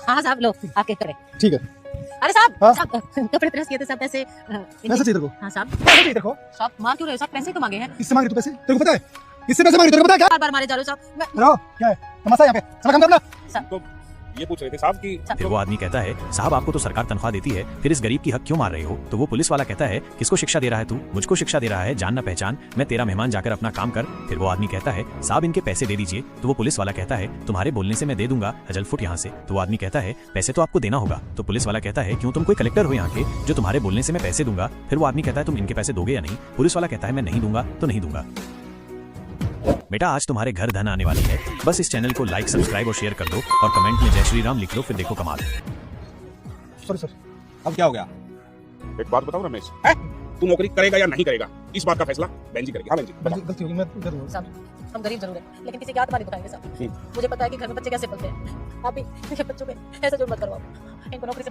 हाँ साहब लो आपके करे। ठीक है। अरे साहब हाँ? साहब कपड़े प्रेस किए थे साहब पैसे पैसे चाहिए तेरे को? हाँ साहब पैसे चाहिए तेरे को? साहब मार क्यों रहे हो साहब पैसे तो मांगे हैं किससे मांग रही तू पैसे? तेरे को पता है? किससे पैसे मांग रही? तेरे को पता है क्या? बार बार मारे जा रहे हो साहब मैं रहो, क्या है? तमाशा यहाँ पे। सारा काम करना। तो ये पूछ रहे थे साहब कि फिर वो आदमी कहता है साहब आपको तो सरकार तनख्वाह देती है, फिर इस गरीब की हक क्यों मार रहे हो? तो वो पुलिस वाला कहता है किसको शिक्षा दे रहा है तू? मुझको शिक्षा दे रहा है, जान ना पहचान, मैं तेरा मेहमान जाकर अपना काम कर। फिर वो आदमी कहता है साहब इनके पैसे दे दीजिए। तो वो पुलिस वाला कहता है तुम्हारे बोलने से मैं दे दूंगा, अजल फुट यहाँ से। तो वो आदमी कहता है पैसे तो आपको देना होगा। तो पुलिस वाला कहता है क्यों, तुम कोई कलेक्टर हो यहाँ के जो तुम्हारे बोलने से मैं पैसे दूंगा? फिर वो आदमी कहता है तुम इनके पैसे दोगे या नहीं? पुलिस वाला कहता है मैं नहीं दूंगा तो नहीं दूंगा। बेटा आज तुम्हारे घर धन आने वाली है, बस इस चैनल को लाइक सब्सक्राइब और शेयर कर दो और कमेंट में जय श्री राम लिख लो, फिर देखो कमाल। Sorry sir. अब क्या हो गया? एक बात बताओ रमेश, तू नौकरी करेगा या नहीं करेगा, इस बात का फैसला बहन जी करेगी। हाँ बहन जी बताओ। गलती होगी, मैं कर दूंगा। साहब हम गरीब जरूर है लेकिन किसी की आत्मा नहीं दुखाएंगे साहब। मुझे पता है कि घर में बच्चे कैसे पलते हैं, आप भी बच्चों पे ऐसा जुर्म मत करवाओ, इनको नौकरी से